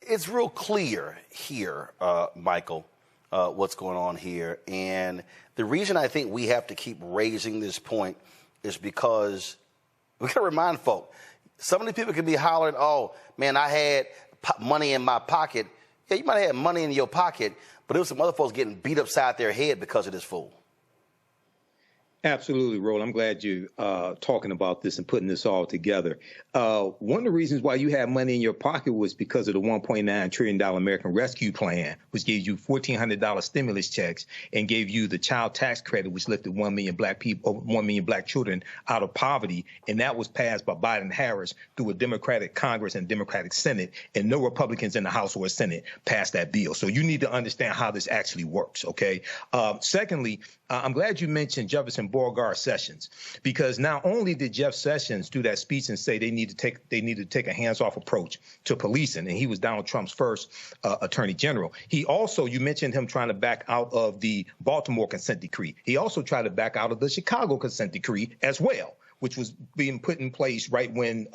it's real clear here, Michael, what's going on here. And the reason I think we have to keep raising this point is because we got to remind folk, some of these people can be hollering, oh, man, I had money in my pocket. Yeah, you might have had money in your pocket, but there was some other folks getting beat upside their head because of this fool. Absolutely, Roland. I'm glad you're talking about this and putting this all together. One of the reasons why you had money in your pocket was because of the $1.9 trillion American Rescue Plan, which gave you $1,400 stimulus checks and gave you the child tax credit, which lifted 1 million black people, 1 million black children out of poverty. And that was passed by Biden and Harris through a Democratic Congress and Democratic Senate, and no Republicans in the House or Senate passed that bill. So you need to understand how this actually works, okay? Secondly, I'm glad you mentioned Jefferson Beauregard Sessions, because not only did Jeff Sessions do that speech and say they need to take a hands-off approach to policing, and he was Donald Trump's first attorney general. He also, you mentioned him trying to back out of the Baltimore consent decree. He also tried to back out of the Chicago consent decree as well, which was being put in place right when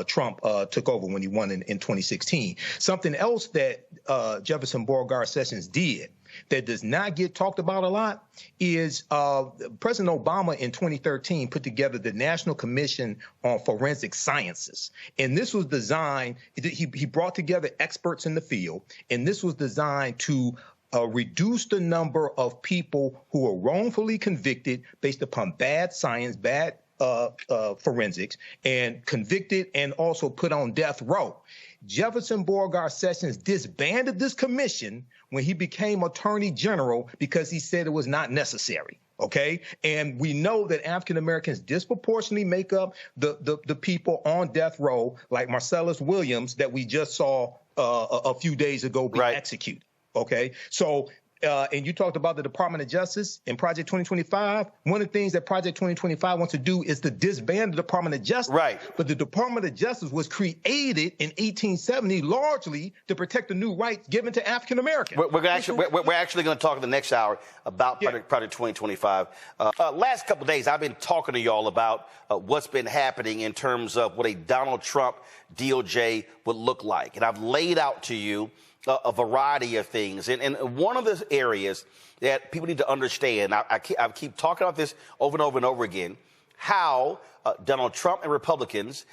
Trump took over, when he won in 2016. Something else that Jefferson Beauregard Sessions did that does not get talked about a lot is President Obama in 2013 put together the National Commission on Forensic Sciences. And this was designed, he brought together experts in the field, and this was designed to reduce the number of people who are wrongfully convicted based upon bad science, bad forensics, and convicted and also put on death row. Jefferson Beauregard Sessions disbanded this commission when he became Attorney General because he said it was not necessary. Okay, and we know that African Americans disproportionately make up the people on death row, like Marcellus Williams that we just saw a few days ago be executed. Okay, so. And you talked about the Department of Justice and Project 2025. One of the things that Project 2025 wants to do is to disband the Department of Justice. Right. But the Department of Justice was created in 1870 largely to protect the new rights given to African Americans. We're actually going to talk in the next hour about Project 2025. Last couple of days, I've been talking to y'all about what's been happening in terms of what a Donald Trump DOJ would look like. And I've laid out to you a variety of things. And one of the areas that people need to understand, I keep talking about this over and over and over again, how Donald Trump and Republicans,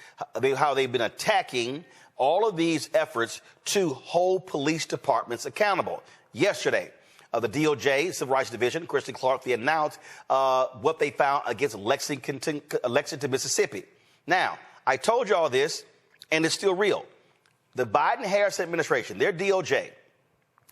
how they've been attacking all of these efforts to hold police departments accountable. Yesterday, the DOJ, Civil Rights Division, Kristen Clark, they announced what they found against Lexington, Mississippi. Now, I told you all this, and it's still real. The Biden-Harris administration, their DOJ,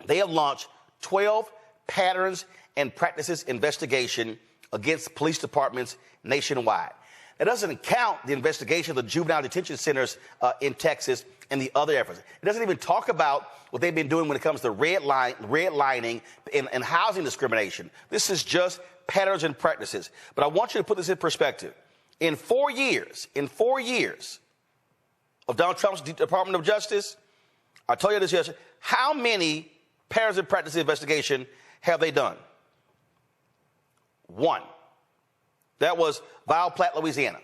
they have launched 12 patterns and practices investigation against police departments nationwide. It doesn't count the investigation of the juvenile detention centers in Texas and the other efforts. It doesn't even talk about what they've been doing when it comes to redlining and housing discrimination. This is just patterns and practices. But I want you to put this in perspective. In 4 years, of Donald Trump's Department of Justice, I told you this yesterday, how many patterns and practices investigation have they done? One. That was Vial Platte, Louisiana.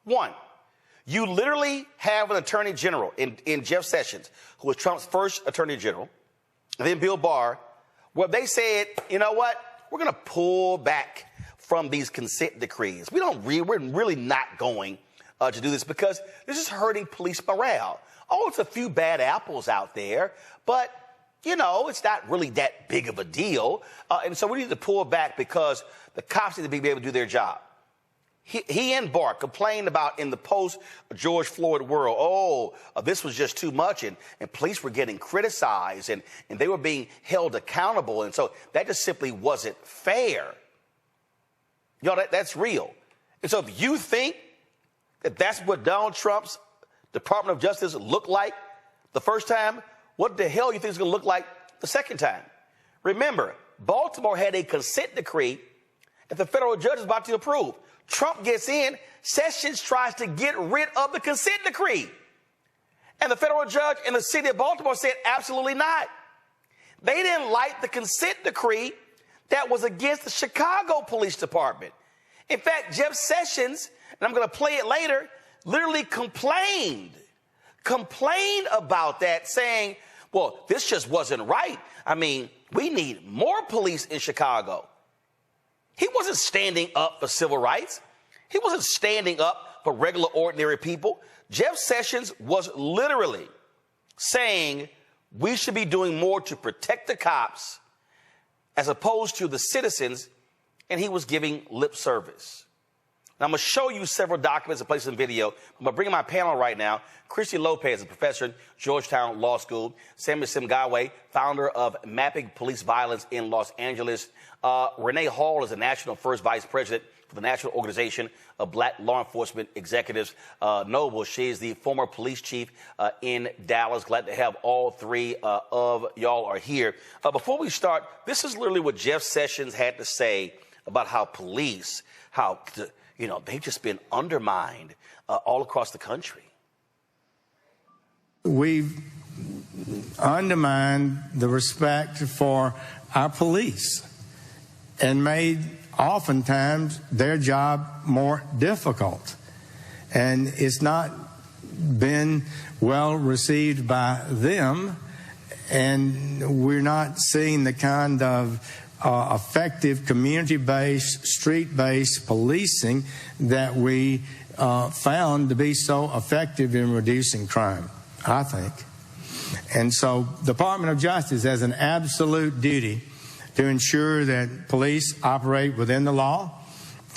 One. You literally have an attorney general in Jeff Sessions, who was Trump's first attorney general, and then Bill Barr, where they said, you know what, we're going to pull back from these consent decrees. We're really not going to do this because this is hurting police morale. Oh, it's a few bad apples out there, but, you know, it's not really that big of a deal. And so we need to pull back because the cops need to be able to do their job. He and Barr complained about in the post-George Floyd world, this was just too much, and police were getting criticized, and they were being held accountable, and so that just simply wasn't fair. You know, that's real. And so if you think that that's what Donald Trump's Department of Justice looked like the first time, what the hell do you think it's going to look like the second time? Remember, Baltimore had a consent decree that the federal judge is about to approve. Trump gets in, Sessions tries to get rid of the consent decree. And the federal judge in the city of Baltimore said, absolutely not. They didn't like the consent decree that was against the Chicago Police Department. In fact, Jeff Sessions, and I'm going to play it later, literally complained complained about that, saying, well, this just wasn't right. I mean, we need more police in Chicago. He wasn't standing up for civil rights. He wasn't standing up for regular, ordinary people. Jeff Sessions was literally saying we should be doing more to protect the cops as opposed to the citizens, and he was giving lip service. Now, I'm going to show you several documents and places in video. I'm going to bring in my panel right now. Christy Lopez, a professor at Georgetown Law School. Samuel Simgawe, founder of Mapping Police Violence in Los Angeles. Renee Hall is the national first vice president for the National Organization of Black Law Enforcement Executives. Noble, she is the former police chief in Dallas. Glad to have all three of y'all are here. Before we start, this is literally what Jeff Sessions had to say about how police, they've just been undermined all across the country. We've undermined the respect for our police and made oftentimes their job more difficult. And it's not been well received by them, and we're not seeing the kind of effective community-based, street-based policing that we found to be so effective in reducing crime, I think. And so the Department of Justice has an absolute duty to ensure that police operate within the law.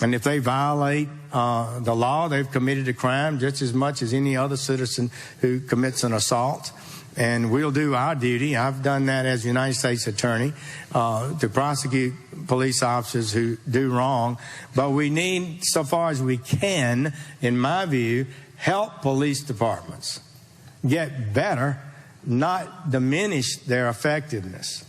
And if they violate the law, they've committed a crime just as much as any other citizen who commits an assault. And we'll do our duty. I've done that as United States Attorney to prosecute police officers who do wrong. But we need, so far as we can, in my view, help police departments get better, not diminish their effectiveness.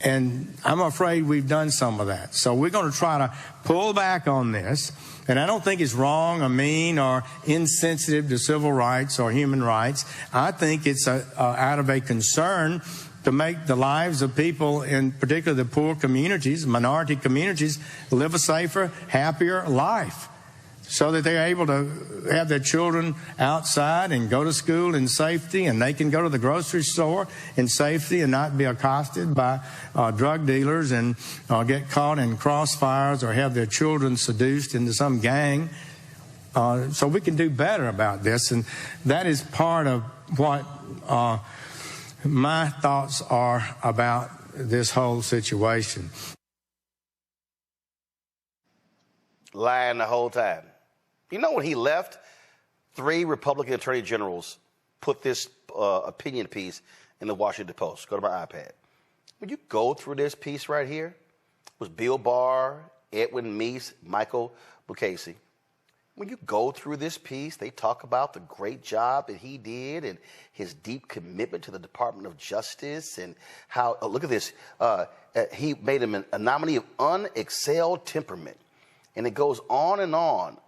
And I'm afraid we've done some of that. So we're going to try to pull back on this. And I don't think it's wrong or mean or insensitive to civil rights or human rights. I think it's out of a concern to make the lives of people, in particular the poor communities, minority communities, live a safer, happier life, so that they're able to have their children outside and go to school in safety, and they can go to the grocery store in safety and not be accosted by drug dealers and get caught in crossfires or have their children seduced into some gang. So we can do better about this, and that is part of what my thoughts are about this whole situation. Lying the whole time. You know, when he left, 3 Republican attorney generals put this opinion piece in the Washington Post. Go to my iPad. When you go through this piece right here, it was Bill Barr, Edwin Meese, Michael Mukasey. When you go through this piece, they talk about the great job that he did and his deep commitment to the Department of Justice and how, look at this, he made him a nominee of unexcelled temperament. And it goes on and on.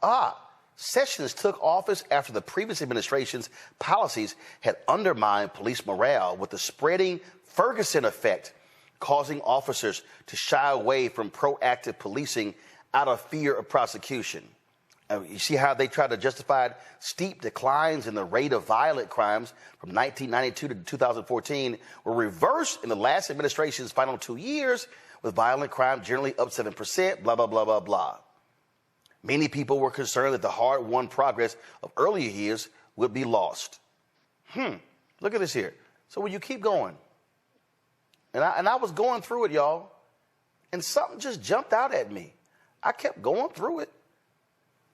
Sessions took office after the previous administration's policies had undermined police morale with the spreading Ferguson effect, causing officers to shy away from proactive policing out of fear of prosecution. You see how they tried to justify steep declines in the rate of violent crimes from 1992 to 2014 were reversed in the last administration's final 2 years, with violent crime generally up 7%, blah, blah, blah, blah, blah. Many people were concerned that the hard-won progress of earlier years would be lost. Look at this here. So when you keep going, and I was going through it, y'all, and something just jumped out at me. I kept going through it.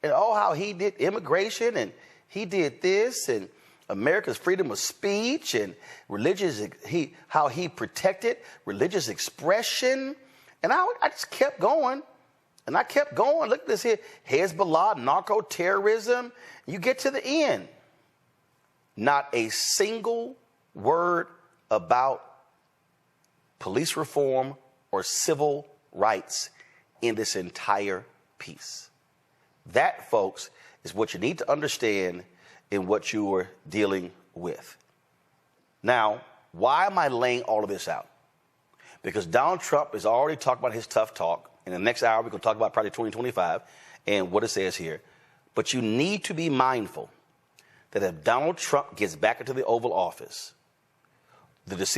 And how he did immigration, and he did this, and America's freedom of speech, and how he protected religious expression. And I just kept going. And I kept going. Look at this here. Hezbollah, narco-terrorism. You get to the end. Not a single word about police reform or civil rights in this entire piece. That, folks, is what you need to understand in what you are dealing with. Now, why am I laying all of this out? Because Donald Trump is already talking about his tough talk. In the next hour, we're going to talk about Project 2025 and what it says here. But you need to be mindful that if Donald Trump gets back into the Oval Office,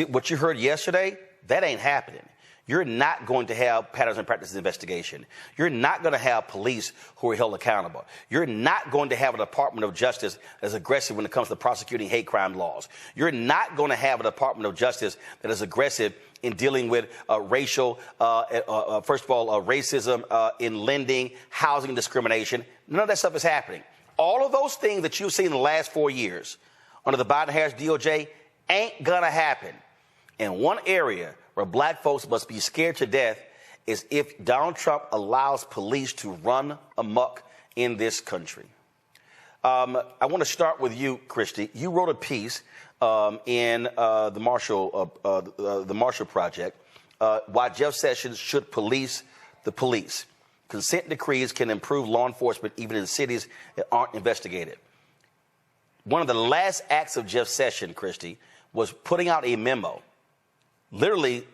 what you heard yesterday, that ain't happening. You're not going to have patterns and practices investigation. You're not going to have police who are held accountable. You're not going to have a Department of Justice that's aggressive when it comes to prosecuting hate crime laws. You're not going to have a Department of Justice that is aggressive in dealing with racial, first of all, racism in lending, housing discrimination. None of that stuff is happening. All of those things that you've seen in the last 4 years under the Biden-Harris DOJ ain't going to happen. And one area where black folks must be scared to death is if Donald Trump allows police to run amok in this country. I want to start with you, Christy. You wrote a piece in the Marshall Project, why Jeff Sessions should police the police. Consent decrees can improve law enforcement even in cities that aren't investigated. One of the last acts of Jeff Sessions, Christy, was putting out a memo, literally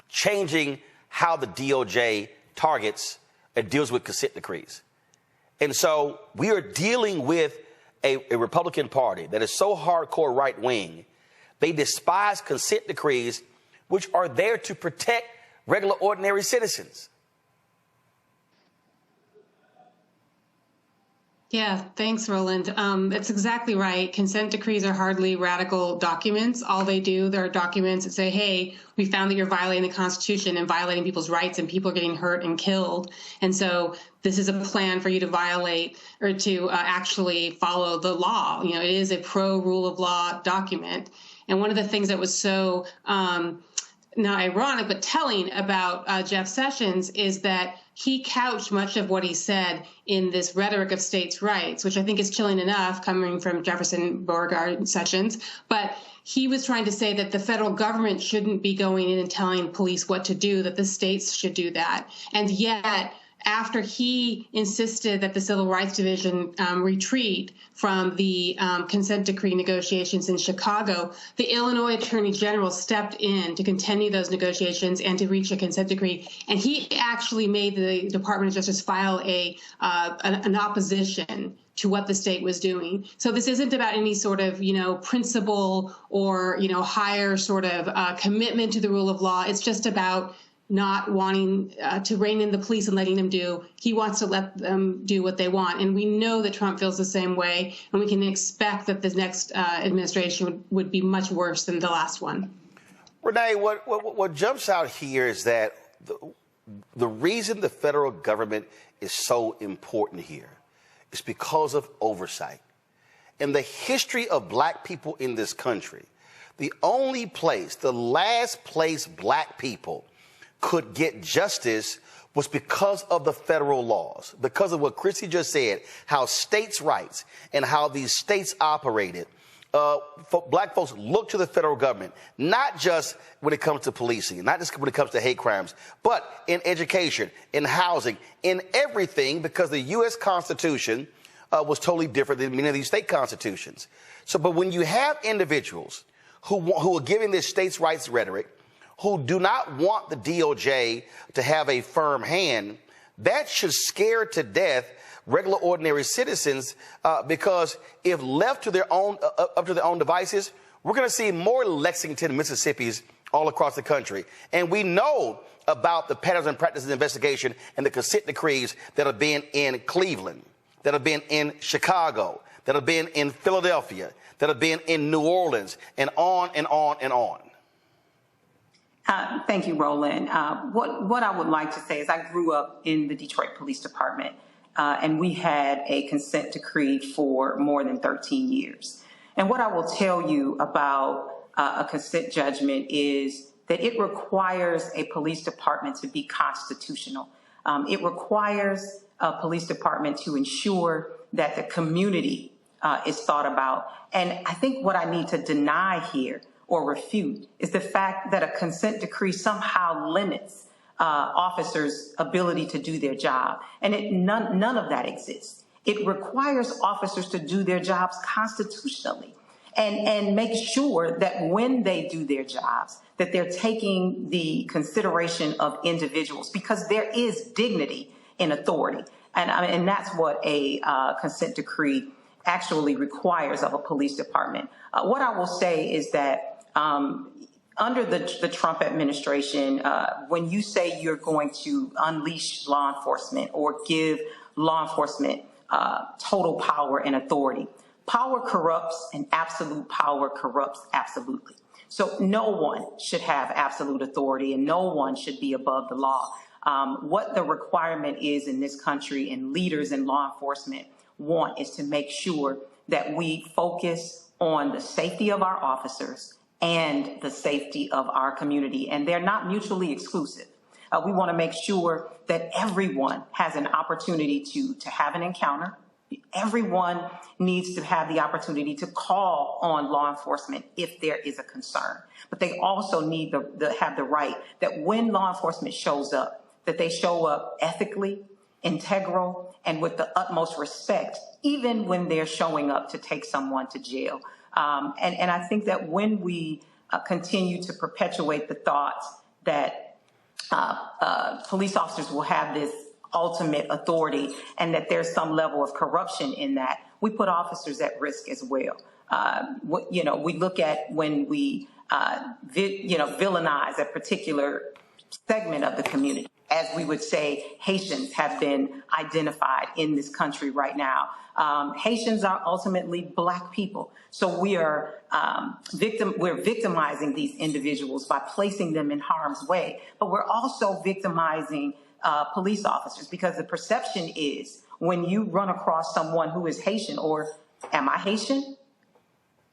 changing how the DOJ targets and deals with consent decrees. And so we are dealing with a Republican Party that is so hardcore right-wing, they despise consent decrees, which are there to protect regular, ordinary citizens. Yeah, thanks, Roland. That's exactly right. Consent decrees are hardly radical documents. All they do, they're documents that say, hey, we found that you're violating the Constitution and violating people's rights and people are getting hurt and killed. And so this is a plan for you to violate or to actually follow the law. You know, it is a pro-rule of law document. And one of the things that was so not ironic, but telling about Jeff Sessions is that he couched much of what he said in this rhetoric of states' rights, which I think is chilling enough coming from Jefferson, Beauregard, Sessions. But he was trying to say that the federal government shouldn't be going in and telling police what to do, that the states should do that. And yet, after he insisted that the Civil Rights Division retreat from the consent decree negotiations in Chicago, the Illinois Attorney General stepped in to continue those negotiations and to reach a consent decree. And he actually made the Department of Justice file an opposition to what the state was doing. So this isn't about any sort of, principle or, higher sort of commitment to the rule of law. It's just about not wanting to rein in the police and letting them do. He wants to let them do what they want. And we know that Trump feels the same way, and we can expect that the next administration would be much worse than the last one. Renee, what jumps out here is that the reason the federal government is so important here is because of oversight. In the history of black people in this country, the last place black people could get justice was because of the federal laws, because of what Christy just said, how states' rights and how these states operated. Black folks look to the federal government, not just when it comes to policing, not just when it comes to hate crimes, but in education, in housing, in everything, because the U.S. Constitution was totally different than many of these state constitutions. But when you have individuals who are giving this states' rights rhetoric, who do not want the DOJ to have a firm hand, that should scare to death regular, ordinary citizens, because if left to their own, up to their own devices, we're going to see more Lexington, Mississippis all across the country. And we know about the patterns and practices investigation and the consent decrees that have been in Cleveland, that have been in Chicago, that have been in Philadelphia, that have been in New Orleans, and on and on and on. Thank you, Roland. What I would like to say is I grew up in the Detroit Police Department, and we had a consent decree for more than 13 years. And what I will tell you about a consent judgment is that it requires a police department to be constitutional. It requires a police department to ensure that the community is thought about. And I think what I need to deny here or refute is the fact that a consent decree somehow limits officers' ability to do their job. And none of that exists. It requires officers to do their jobs constitutionally and make sure that when they do their jobs, that they're taking the consideration of individuals, because there is dignity in authority. And that's what a consent decree actually requires of a police department. What I will say is that under the Trump administration, when you say you're going to unleash law enforcement or give law enforcement total power and authority, power corrupts and absolute power corrupts absolutely. So no one should have absolute authority and no one should be above the law. What the requirement is in this country and leaders in law enforcement want is to make sure that we focus on the safety of our officers and the safety of our community, and they're not mutually exclusive. We want to make sure that everyone has an opportunity to have an encounter. Everyone needs to have the opportunity to call on law enforcement if there is a concern. But they also need to have the right that when law enforcement shows up, that they show up ethically, integral, and with the utmost respect, even when they're showing up to take someone to jail. And I think that when we continue to perpetuate the thought that police officers will have this ultimate authority and that there's some level of corruption in that, we put officers at risk as well. We look at when we villainize a particular segment of the community. As we would say, Haitians have been identified in this country right now. Haitians are ultimately Black people. So we're victimizing these individuals by placing them in harm's way, but we're also victimizing police officers, because the perception is when you run across someone who is Haitian, or am I Haitian?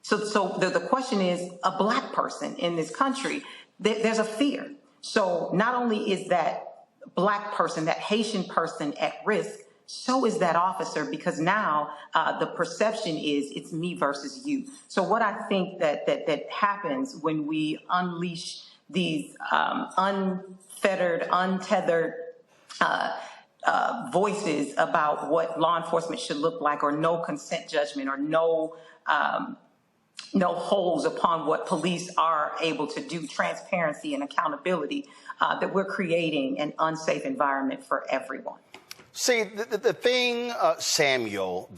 So the question is, a Black person in this country, there's a fear. So not only is that Black person, that Haitian person at risk, so is that officer, because now the perception is it's me versus you. So what I think that happens when we unleash these unfettered, untethered voices about what law enforcement should look like, or no consent judgment, or no holds upon what police are able to do, transparency and accountability, that we're creating an unsafe environment for everyone. See, the thing, Samuel,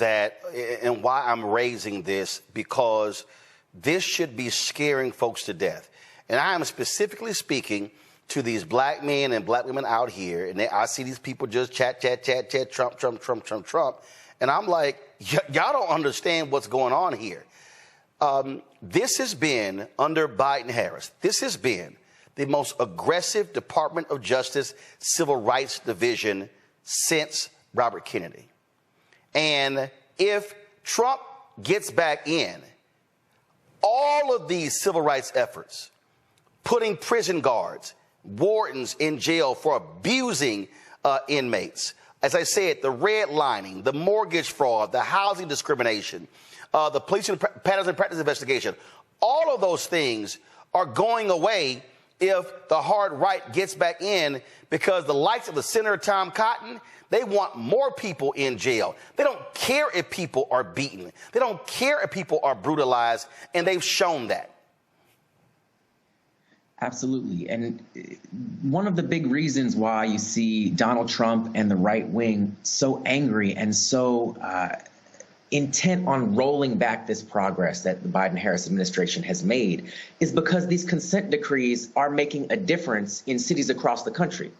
and why I'm raising this, because this should be scaring folks to death. And I am specifically speaking to these Black men and Black women out here, and I see these people just chat, Trump. And I'm like, y'all don't understand what's going on here. This has been, under Biden-Harris, this has been the most aggressive Department of Justice Civil Rights Division since Robert Kennedy. And if Trump gets back in, all of these civil rights efforts, putting prison guards, wardens in jail for abusing inmates, as I said, the redlining, the mortgage fraud, the housing discrimination, the policing patterns and practice investigation, all of those things are going away if the hard right gets back in, because the likes of the Senator Tom Cotton, they want more people in jail. They don't care if people are beaten. They don't care if people are brutalized, and they've shown that. Absolutely. And one of the big reasons why you see Donald Trump and the right wing so angry and so intent on rolling back this progress that the Biden-Harris administration has made is because these consent decrees are making a difference in cities across the country.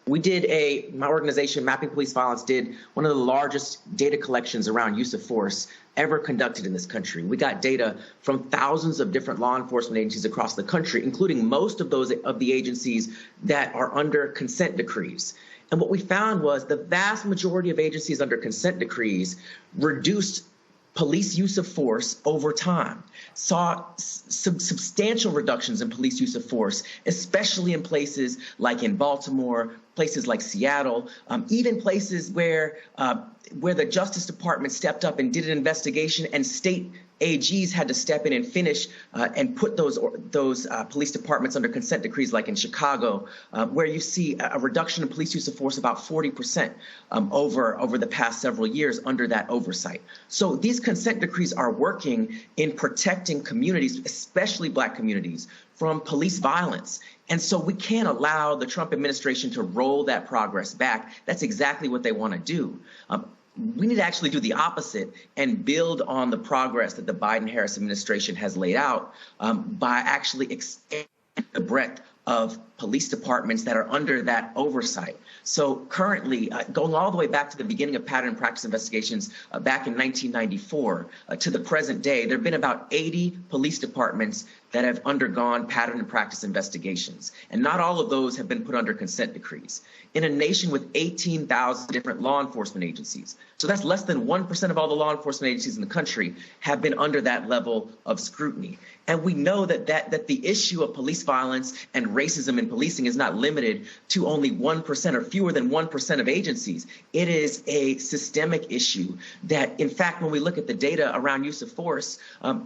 We did my organization, Mapping Police Violence, did one of the largest data collections around use of force ever conducted in this country. We got data from thousands of different law enforcement agencies across the country, including most of the agencies that are under consent decrees. And what we found was the vast majority of agencies under consent decrees reduced police use of force over time, saw substantial reductions in police use of force, especially in places like in Baltimore, places like Seattle, even places where the Justice Department stepped up and did an investigation, and state AGs had to step in and finish and put those police departments under consent decrees, like in Chicago, where you see a reduction in police use of force about 40% over the past several years under that oversight. So these consent decrees are working in protecting communities, especially Black communities, from police violence. And so we can't allow the Trump administration to roll that progress back. That's exactly what they want to do. We need to actually do the opposite and build on the progress that the Biden-Harris administration has laid out by actually expanding the breadth of police departments that are under that oversight. So currently, going all the way back to the beginning of pattern and practice investigations back in 1994 to the present day, there have been about 80 police departments that have undergone pattern and practice investigations. And not all of those have been put under consent decrees. In a nation with 18,000 different law enforcement agencies, so that's less than 1% of all the law enforcement agencies in the country have been under that level of scrutiny. And we know that the issue of police violence and racism in policing is not limited to only 1% or fewer than 1% of agencies. It is a systemic issue that, in fact, when we look at the data around use of force,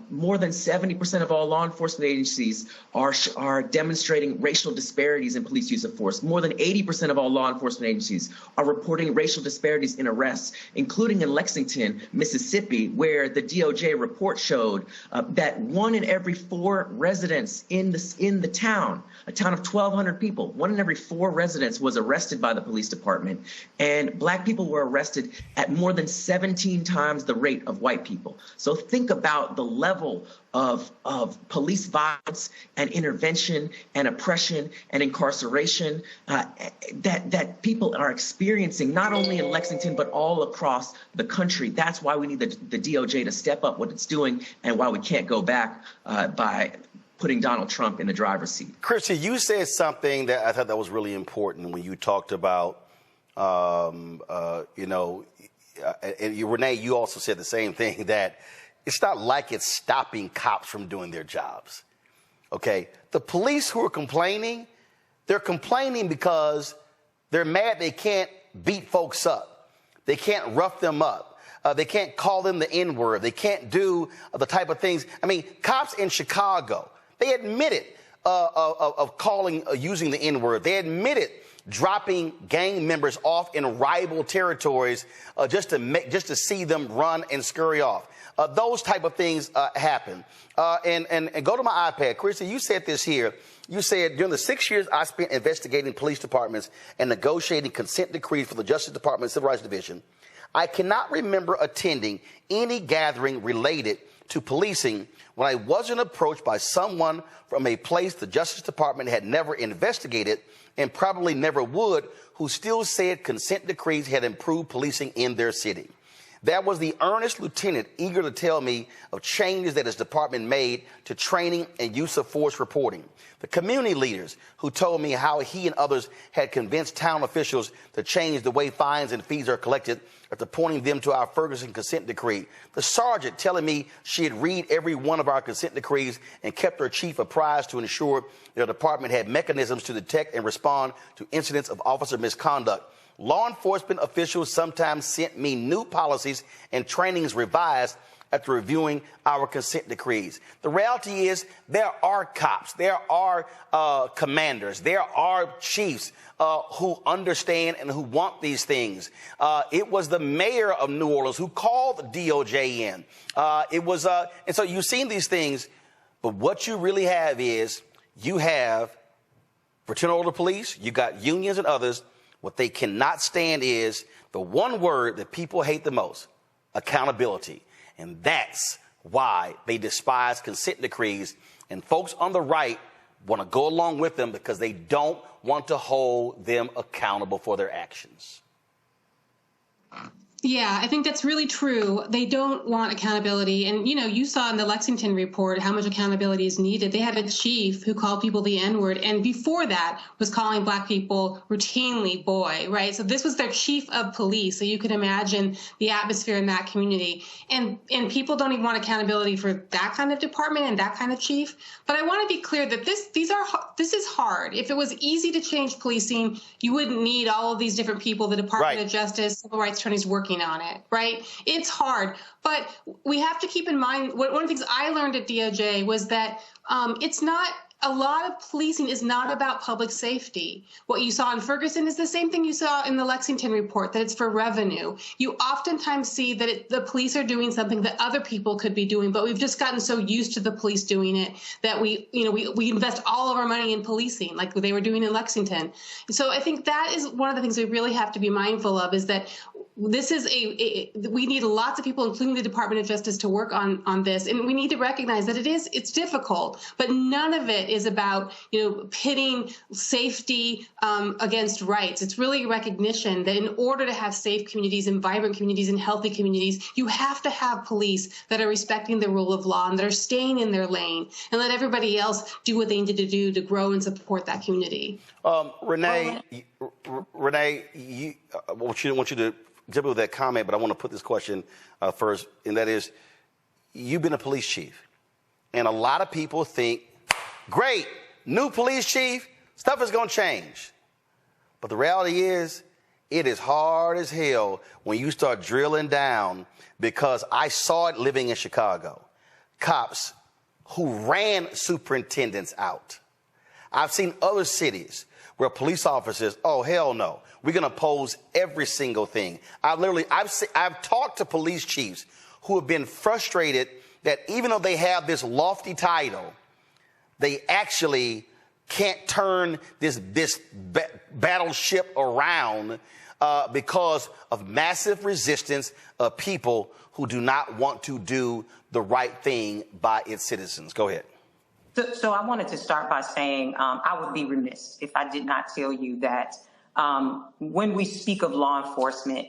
more than 70% of all law enforcement agencies are demonstrating racial disparities in police use of force. More than 80% of all law enforcement agencies are reporting racial disparities in arrests, including in Lexington, Mississippi, where the DOJ report showed that 1 in every 4 residents in the town, a town of 1,200 people, 1 in every 4 residents was arrested by the police department, and black people were arrested at more than 17 times the rate of white people. So think about the level of police violence and intervention and oppression and incarceration that people are experiencing, not only in Lexington, but all across the country. That's why we need the DOJ to step up what it's doing and why we can't go back by putting Donald Trump in the driver's seat. Christy, you said something that I thought that was really important when you talked about, and Renee, you also said the same thing, that it's not like it's stopping cops from doing their jobs. Okay, the police who are complaining, they're complaining because they're mad they can't beat folks up. They can't rough them up. They can't call them the N-word. They can't do the type of things. I mean, cops in Chicago, they admitted of using the N-word. They admitted dropping gang members off in rival territories just to see them run and scurry off. Those type of things happen. And go to my iPad. Christy, you said this here. You said, during the 6 years I spent investigating police departments and negotiating consent decrees for the Justice Department Civil Rights Division, I cannot remember attending any gathering related to policing when I wasn't approached by someone from a place the Justice Department had never investigated and probably never would, who still said consent decrees had improved policing in their city. That was the earnest lieutenant eager to tell me of changes that his department made to training and use of force reporting. The community leaders who told me how he and others had convinced town officials to change the way fines and fees are collected after pointing them to our Ferguson consent decree. The sergeant telling me she had read every one of our consent decrees and kept her chief apprised to ensure their department had mechanisms to detect and respond to incidents of officer misconduct. Law enforcement officials sometimes sent me new policies and trainings revised after reviewing our consent decrees. The reality is there are cops, there are commanders, there are chiefs who understand and who want these things. It was the mayor of New Orleans who called the DOJ in. And so you've seen these things, but what you really have is you have fraternal order police, you got unions and others. What they cannot stand is the one word that people hate the most, accountability. And that's why they despise consent decrees. And folks on the right want to go along with them because they don't want to hold them accountable for their actions. Yeah, I think that's really true. They don't want accountability. And, you saw in the Lexington report how much accountability is needed. They had a chief who called people the N-word, and before that was calling black people routinely boy, right? So this was their chief of police. So you can imagine the atmosphere in that community. And people don't even want accountability for that kind of department and that kind of chief. But I want to be clear that this is hard. If it was easy to change policing, you wouldn't need all of these different people, the Department of Justice, civil rights attorneys working on it, right? It's hard, but we have to keep in mind, one of the things I learned at DOJ was that it's not, a lot of policing is not about public safety. What you saw in Ferguson is the same thing you saw in the Lexington report, that it's for revenue. You oftentimes see that the police are doing something that other people could be doing, but we've just gotten so used to the police doing it that we invest all of our money in policing like they were doing in Lexington. So I think that is one of the things we really have to be mindful of, is that this is we need lots of people, including the Department of Justice, to work on this. And we need to recognize that it's difficult, but none of it is about, pitting safety against rights. It's really a recognition that in order to have safe communities and vibrant communities and healthy communities, you have to have police that are respecting the rule of law and that are staying in their lane, and let everybody else do what they need to do to grow and support that community. Renee, I want you to jump in with that comment, but I want to put this question first, and that is, you've been a police chief, and a lot of people think, great, new police chief, stuff is going to change. But the reality is, it is hard as hell when you start drilling down, because I saw it living in Chicago. Cops who ran superintendents out. I've seen other cities where police officers, oh, hell no, we're going to oppose every single thing. I've talked to police chiefs who have been frustrated that even though they have this lofty title, they actually can't turn this battleship around because of massive resistance of people who do not want to do the right thing by its citizens. Go ahead. So I wanted to start by saying I would be remiss if I did not tell you that when we speak of law enforcement,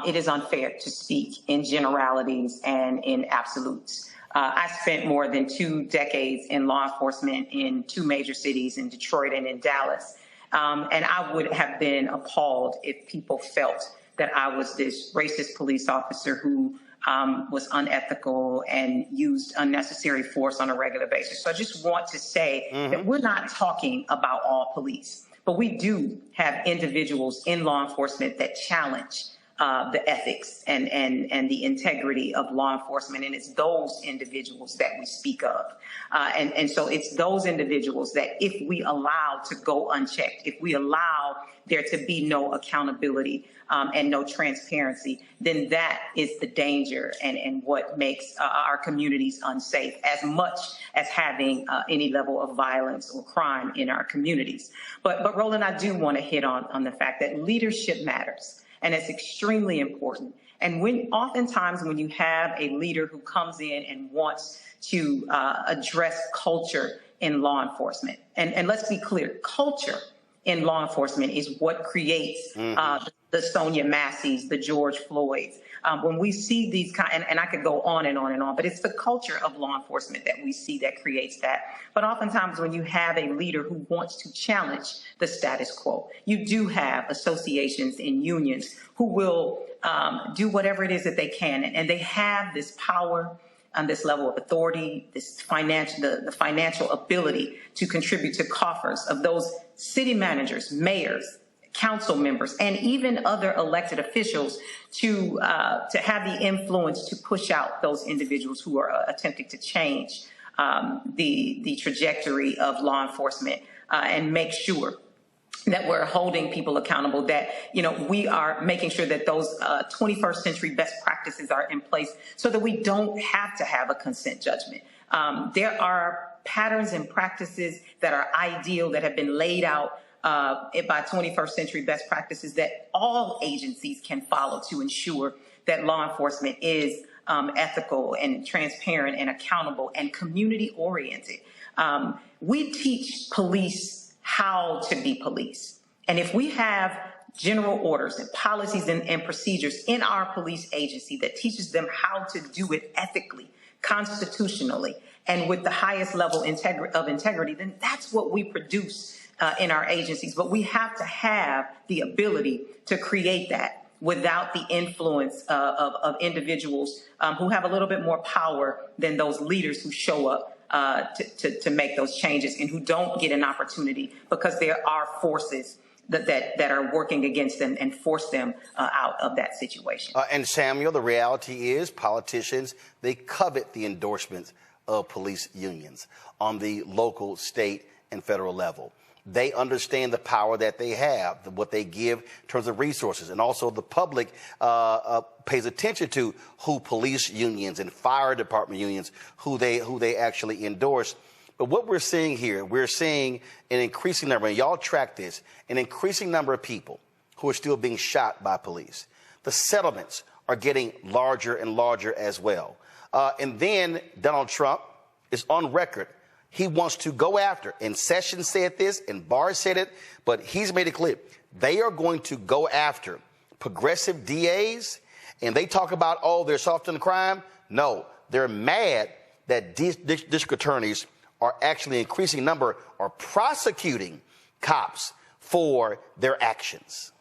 it is unfair to speak in generalities and in absolutes. I spent more than 2 decades in law enforcement in 2 major cities, in Detroit and in Dallas. And I would have been appalled if people felt that I was this racist police officer who was unethical and used unnecessary force on a regular basis. So I just want to say that we're not talking about all police, but we do have individuals in law enforcement that challenge the ethics and the integrity of law enforcement. And it's those individuals that we speak of. And so it's those individuals that if we allow to go unchecked, if we allow there to be no accountability and no transparency, then that is the danger and what makes our communities unsafe, as much as having any level of violence or crime in our communities. But Roland, I do want to hit on the fact that leadership matters. And it's extremely important. And oftentimes when you have a leader who comes in and wants to address culture in law enforcement, and let's be clear, culture in law enforcement is what creates the Sonia Masseys, the George Floyds. When we see these and I could go on and on and on, but it's the culture of law enforcement that we see that creates that. But oftentimes when you have a leader who wants to challenge the status quo, you do have associations and unions who will do whatever it is that they can. And they have this power and this level of authority, this the financial ability to contribute to coffers of those city managers, mayors, council members, and even other elected officials to have the influence to push out those individuals who are attempting to change the trajectory of law enforcement and make sure that we're holding people accountable, that, we are making sure that those 21st century best practices are in place so that we don't have to have a consent judgment. There are patterns and practices that are ideal, that have been laid out by 21st century best practices that all agencies can follow to ensure that law enforcement is ethical and transparent and accountable and community oriented. We teach police how to be police. And if we have general orders and policies and procedures in our police agency that teaches them how to do it ethically, constitutionally, and with the highest level of integrity, then that's what we produce in our agencies. But we have to have the ability to create that without the influence of individuals who have a little bit more power than those leaders who show up to make those changes and who don't get an opportunity because there are forces that are working against them and force them out of that situation. And Samuel, the reality is politicians, they covet the endorsements of police unions on the local, state, and federal level. They understand the power that they have, what they give in terms of resources. And also the public pays attention to who police unions and fire department unions, who they actually endorse. But what we're seeing here, we're seeing an increasing number, and y'all track this, an increasing number of people who are still being shot by police. the settlements are getting larger and larger as well. And then Donald Trump is on record. He wants to go after, and Sessions said this, and Barr said it, but he's made it clear. They are going to go after progressive DAs, and they talk about, oh, they're soft on crime. No, they're mad that district attorneys are actually increasing number, are prosecuting cops for their actions.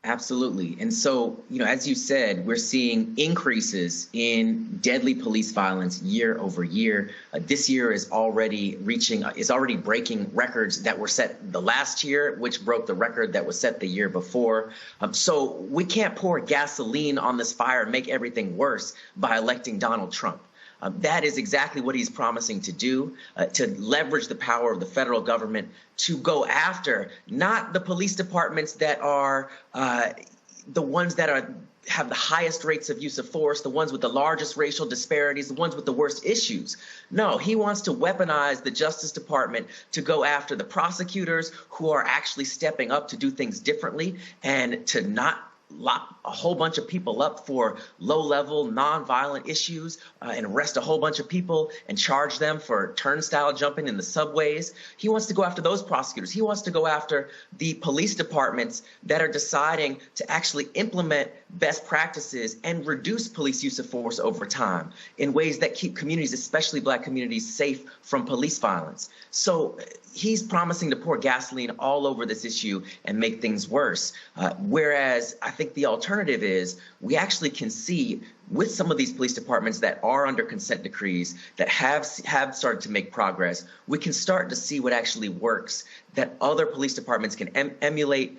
Absolutely. And so, as you said, we're seeing increases in deadly police violence year over year. This year is already breaking records that were set the last year, which broke the record that was set the year before. So we can't pour gasoline on this fire and make everything worse by electing Donald Trump. That is exactly what he's promising to do, to leverage the power of the federal government to go after not the police departments that are the ones that have the highest rates of use of force, the ones with the largest racial disparities, the ones with the worst issues. No, he wants to weaponize the Justice Department to go after the prosecutors who are actually stepping up to do things differently and to not lock a whole bunch of people up for low-level, non-violent issues and arrest a whole bunch of people and charge them for turnstile jumping in the subways. He wants to go after those prosecutors. He wants to go after the police departments that are deciding to actually implement best practices and reduce police use of force over time in ways that keep communities, especially Black communities, safe from police violence. So he's promising to pour gasoline all over this issue and make things worse. Whereas I think the alternative is we actually can see with some of these police departments that are under consent decrees that have started to make progress, we can start to see what actually works, that other police departments can emulate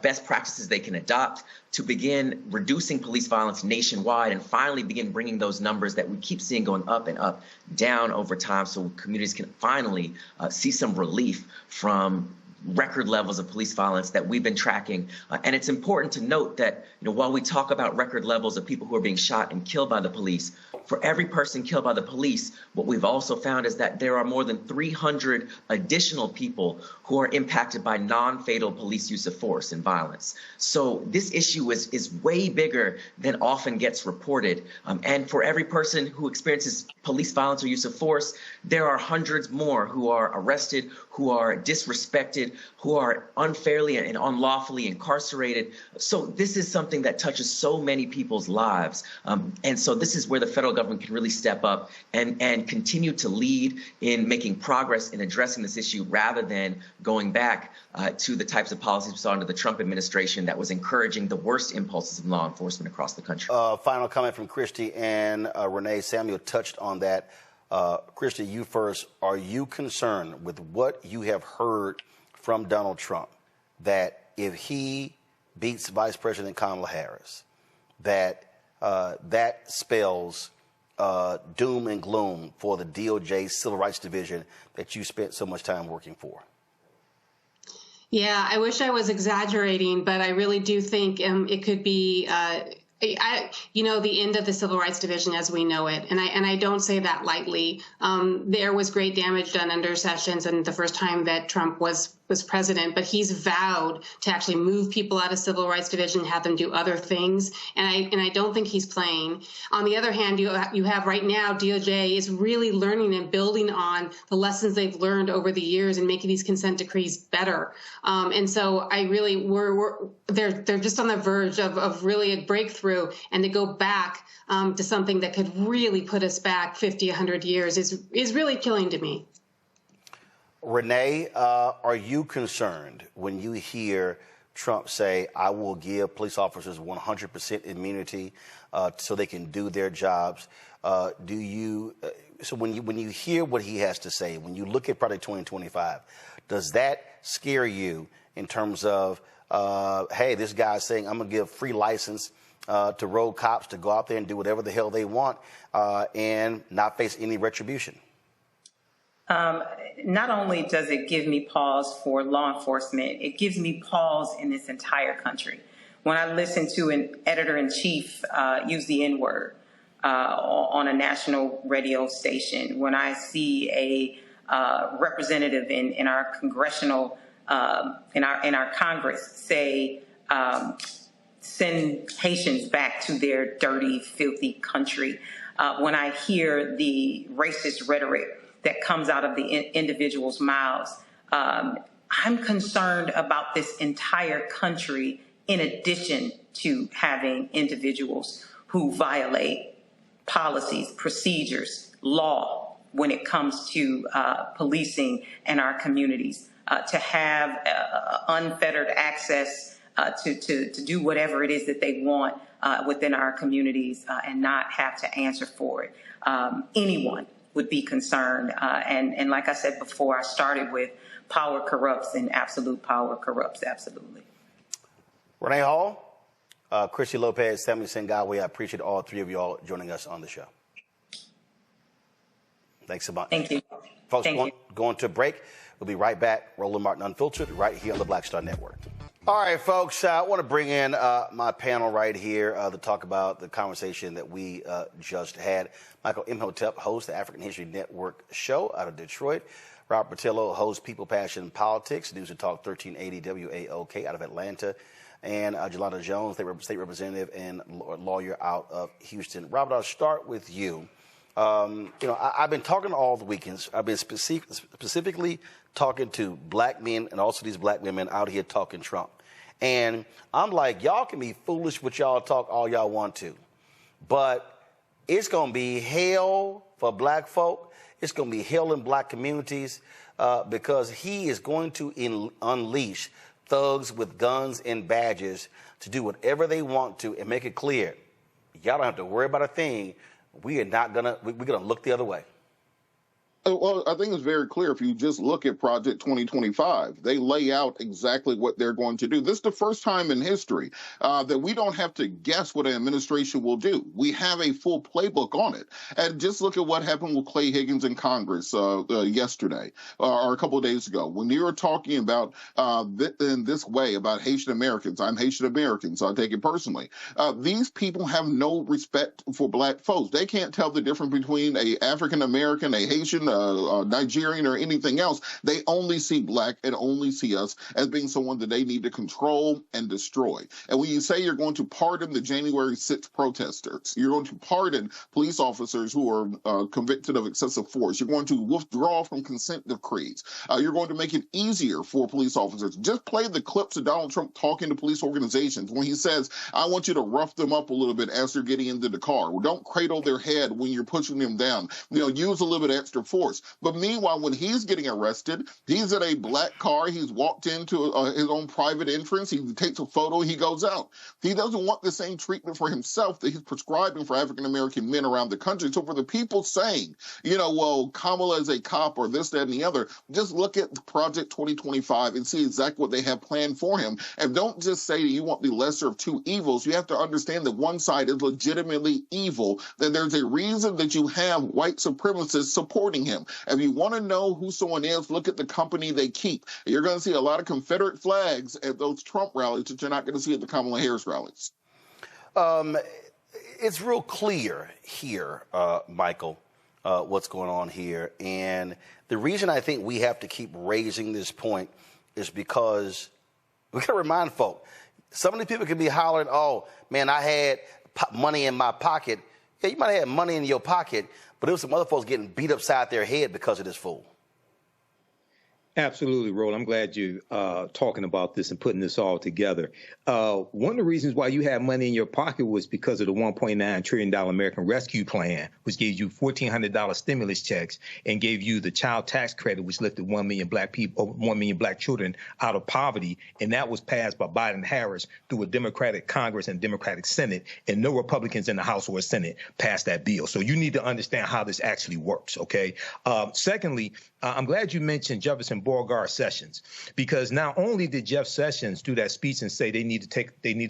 best practices they can adopt to begin reducing police violence nationwide and finally begin bringing those numbers that we keep seeing going up and up down over time so communities can finally see some relief from record levels of police violence that we've been tracking. And it's important to note that, while we talk about record levels of people who are being shot and killed by the police, for every person killed by the police, what we've also found is that there are more than 300 additional people who are impacted by non-fatal police use of force and violence. So this issue is way bigger than often gets reported. And for every person who experiences police violence or use of force, there are hundreds more who are arrested, who are disrespected, who are unfairly and unlawfully incarcerated. So this is something that touches so many people's lives. And so this is where the federal government can really step up and continue to lead in making progress in addressing this issue rather than going back to the types of policies we saw under the Trump administration that was encouraging the worst impulses of law enforcement across the country. Final comment from Christy and Renee. Samuel touched on that. Christy, you first. Are you concerned with what you have heard from Donald Trump, that if he beats Vice President Kamala Harris, that spells doom and gloom for the DOJ Civil Rights Division that you spent so much time working for? Yeah, I wish I was exaggerating, but I really do think it could be the end of the Civil Rights Division as we know it. And I don't say that lightly. There was great damage done under Sessions and the first time that Trump was president, but he's vowed to actually move people out of Civil Rights Division, have them do other things. And I don't think he's playing. On the other hand, you have right now, DOJ is really learning and building on the lessons they've learned over the years and making these consent decrees better. And so I really, they're just on the verge of really a breakthrough, and to go back to something that could really put us back 50, 100 years is really killing to me. Renee, are you concerned when you hear Trump say, I will give police officers 100% immunity so they can do their jobs? So when you hear what he has to say, when you look at Project 2025, does that scare you in terms of, hey, this guy's saying I'm going to give free license to road cops to go out there and do whatever the hell they want and not face any retribution? Not only does it give me pause for law enforcement, it gives me pause in this entire country. When I listen to an editor-in-chief use the N-word on a national radio station, when I see a representative in our congressional, in our Congress say send Haitians back to their dirty, filthy country. When I hear the racist rhetoric that comes out of the individuals' mouths, I'm concerned about this entire country, in addition to having individuals who violate policies, procedures, law when it comes to policing in our communities. To have unfettered access to do whatever it is that they want within our communities and not have to answer for it. Anyone would be concerned. And like I said before, I started with power corrupts, and absolute power corrupts, absolutely. Renee Hall, Christy Lopez, Samuel Sengawe, I appreciate all three of you all joining us on the show. Thanks so much. Thank you. Folks, going to a break. We'll be right back. Roland Martin Unfiltered, right here on the Black Star Network. All right, folks, I want to bring in my panel right here to talk about the conversation that we just had. Michael Imhotep hosts the African History Network show out of Detroit. Robert Patillo hosts People, Passion, and Politics, News and Talk 1380 WAOK out of Atlanta. And Jelanda Jones, state representative and lawyer out of Houston. Robert, I'll start with you. I've been talking all the weekends. I've been specifically talking to black men and also these black women out here talking Trump. And I'm like, y'all can be foolish with y'all talk all y'all want to, but it's going to be hell for black folk. It's going to be hell in black communities because he is going to unleash thugs with guns and badges to do whatever they want to and make it clear. Y'all don't have to worry about a thing. We're going to look the other way. Well, I think it's very clear if you just look at Project 2025. They lay out exactly what they're going to do. This is the first time in history that we don't have to guess what an administration will do. We have a full playbook on it. And just look at what happened with Clay Higgins in Congress yesterday or a couple of days ago. When you were talking about in this way about Haitian Americans, I'm Haitian American, so I take it personally. These people have no respect for black folks. They can't tell the difference between a African American, a Haitian, Nigerian, or anything else. They only see black and only see us as being someone that they need to control and destroy. And when you say you're going to pardon the January 6th protesters, you're going to pardon police officers who are convicted of excessive force, you're going to withdraw from consent decrees, you're going to make it easier for police officers. Just play the clips of Donald Trump talking to police organizations when he says, I want you to rough them up a little bit as they're getting into the car. Don't cradle their head when you're pushing them down. Use a little bit of extra force. But meanwhile, when he's getting arrested, he's in a black car. He's walked into his own private entrance. He takes a photo. He goes out. He doesn't want the same treatment for himself that he's prescribing for African-American men around the country. So for the people saying, well, Kamala is a cop or this, that, and the other, just look at Project 2025 and see exactly what they have planned for him. And don't just say that you want the lesser of two evils. You have to understand that one side is legitimately evil, that there's a reason that you have white supremacists supporting him. If you want to know who someone is, look at the company they keep. You're going to see a lot of Confederate flags at those Trump rallies that you're not going to see at the Kamala Harris rallies. It's real clear here, Michael, what's going on here. And the reason I think we have to keep raising this point is because we got to remind folk, some of these people can be hollering, oh, man, I had money in my pocket. Yeah, you might have had money in your pocket, but there was some other folks getting beat upside their head because of this fool. Absolutely, Roland. I'm glad you're talking about this and putting this all together. One of the reasons why you had money in your pocket was because of the $1.9 trillion American Rescue Plan, which gave you $1,400 stimulus checks and gave you the child tax credit, which lifted 1 million black people, 1 million black children out of poverty. And that was passed by Biden and Harris through a Democratic Congress and Democratic Senate, and no Republicans in the House or Senate passed that bill. So you need to understand how this actually works, okay? Secondly, I'm glad you mentioned Jefferson Beauregard Sessions, because not only did Jeff Sessions do that speech and say they need to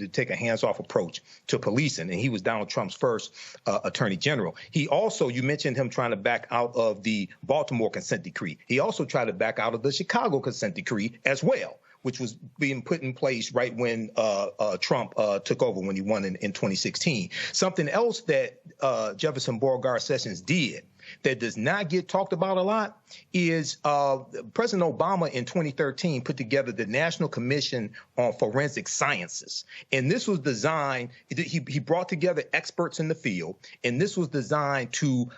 take a hands-off approach to policing, and he was Donald Trump's first attorney general. He also, you mentioned him trying to back out of the Baltimore consent decree. He also tried to back out of the Chicago consent decree as well, which was being put in place right when Trump took over when he won in 2016. Something else that Jefferson Beauregard Sessions did that does not get talked about a lot is President Obama in 2013 put together the National Commission on Forensic Sciences. And this was designed, he brought together experts in the field, and this was designed to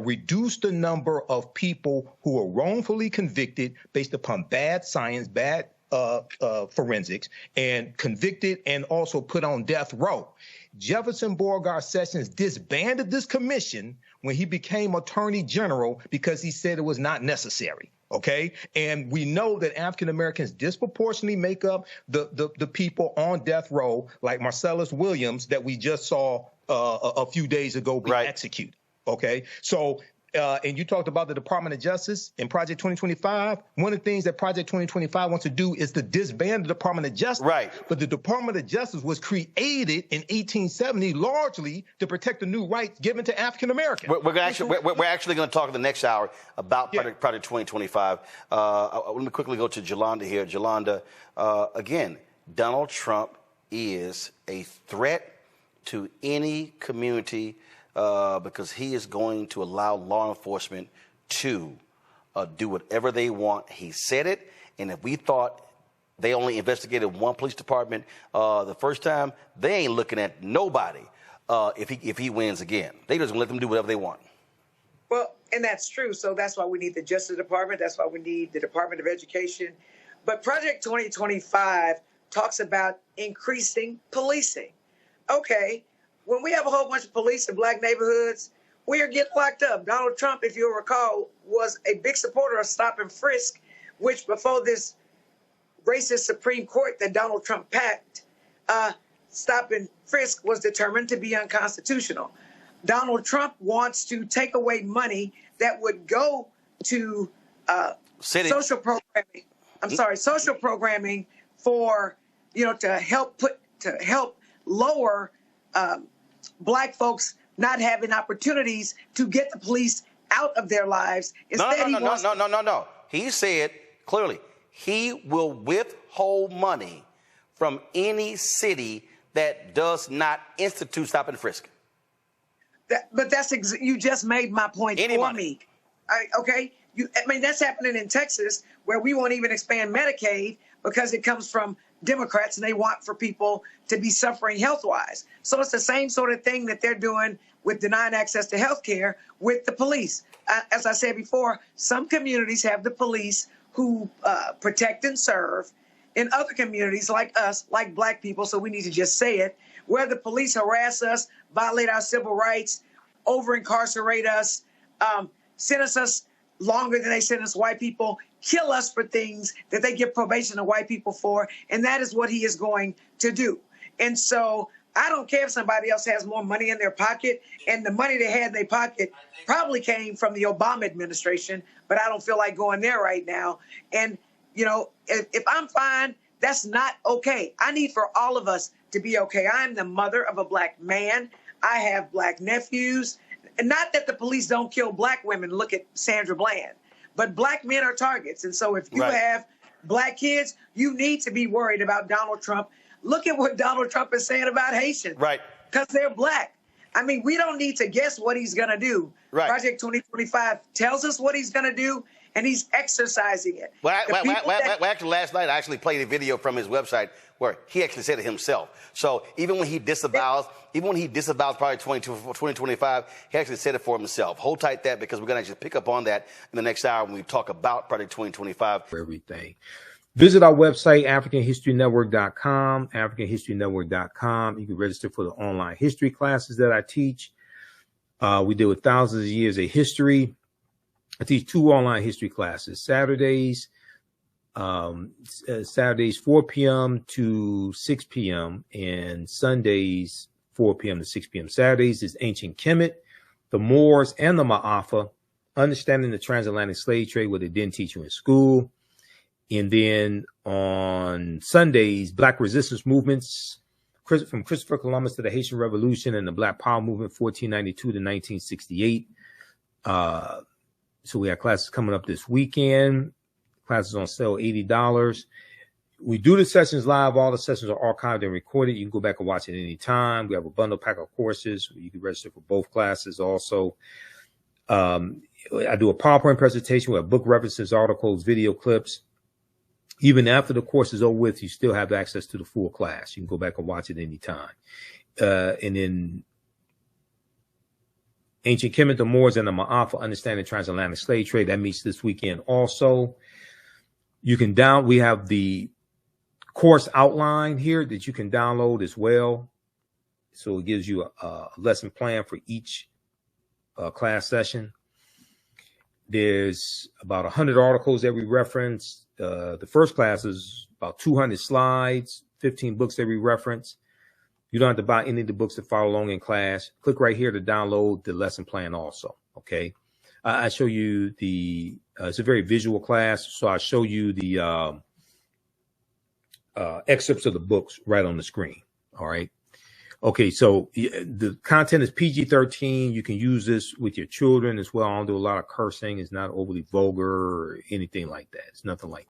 reduce the number of people who are wrongfully convicted based upon bad science, bad forensics, and convicted and also put on death row. Jefferson Beauregard Sessions disbanded this commission when he became Attorney General because he said it was not necessary. Okay, and we know that African Americans disproportionately make up the people on death row, like Marcellus Williams that we just saw a few days ago be executed. Okay, so and you talked about the Department of Justice and Project 2025. One of the things that Project 2025 wants to do is to disband the Department of Justice. Right. But the Department of Justice was created in 1870 largely to protect the new rights given to African Americans. We're actually going to talk in the next hour about Project 2025. Let me quickly go to Jolanda here. Jolanda, again, Donald Trump is a threat to any community because he is going to allow law enforcement to do whatever they want. He said it, and if we thought they only investigated one police department the first time, they ain't looking at nobody if he wins again. They just gonna let them do whatever they want. Well, and that's true. So that's why we need the Justice Department. That's why we need the Department of Education. But Project 2025 talks about increasing policing. Okay. When we have a whole bunch of police in black neighborhoods, we are getting locked up. Donald Trump, if you'll recall, was a big supporter of stop and frisk, which before this racist Supreme Court that Donald Trump packed, stop and frisk was determined to be unconstitutional. Donald Trump wants to take away money that would go to social programming. Social programming for, to help lower black folks not having opportunities to get the police out of their lives. No. He said clearly he will withhold money from any city that does not institute stop and frisk. But you just made my point for me. That's happening in Texas, where we won't even expand Medicaid because it comes from Democrats and they want for people to be suffering health-wise. So it's the same sort of thing that they're doing with denying access to health care with the police. As I said before, some communities have the police who protect and serve. In other communities like us, like black people, so we need to just say it, where the police harass us, violate our civil rights, over-incarcerate us, sentence us longer than they sentence white people, kill us for things that they give probation to white people for, and that is what he is going to do. And so I don't care if somebody else has more money in their pocket, and the money they had in their pocket probably came from the Obama administration, but I don't feel like going there right now. And, if I'm fine, that's not okay. I need for all of us to be okay. I'm the mother of a black man. I have black nephews. And not that the police don't kill black women. Look at Sandra Bland. But black men are targets. And so if you have black kids, you need to be worried about Donald Trump. Look at what Donald Trump is saying about Haitians. Right. Because they're black. I mean, we don't need to guess what he's going to do. Right. Project 2025 tells us what he's going to do, and he's exercising it. Actually, last night I actually played a video from his website where he actually said it himself. So even when he disavows Project 2025, he actually said it for himself. Hold tight that, because we're going to actually pick up on that in the next hour when we talk about Project 2025. For everything. Visit our website, AfricanHistoryNetwork.com, AfricanHistoryNetwork.com. You can register for the online history classes that I teach. We deal with thousands of years of history. I teach 2 online history classes, Saturdays 4 p.m. to 6 p.m. and Sundays 4 p.m. to 6 p.m. Saturdays is Ancient Kemet, the Moors, and the Ma'afa, understanding the transatlantic slave trade, what they didn't teach you in school. And then on Sundays, Black resistance movements, from Christopher Columbus to the Haitian Revolution and the Black Power movement, 1492 to 1968. So we have classes coming up this weekend. Classes on sale, $80. We do the sessions live. All the sessions are archived and recorded. You can go back and watch it any time. We have a bundle pack of courses. You can register for both classes also. I do a PowerPoint presentation with book references, articles, video clips. Even after the course is over with, you still have access to the full class. You can go back and watch it anytime. And then Ancient Kemet, the Moors, and the Ma'afa, Understanding Transatlantic Slave Trade. That meets this weekend also. You can we have the course outline here that you can download as well. So it gives you a lesson plan for each class session. There's about 100 articles that we reference. The first class is about 200 slides, 15 books that we reference. You don't have to buy any of the books to follow along in class. Click right here to download the lesson plan also, okay? I show you it's a very visual class, so I show you the excerpts of the books right on the screen, all right? Okay, so the content is PG-13. You can use this with your children as well. I don't do a lot of cursing. It's not overly vulgar or anything like that. It's nothing like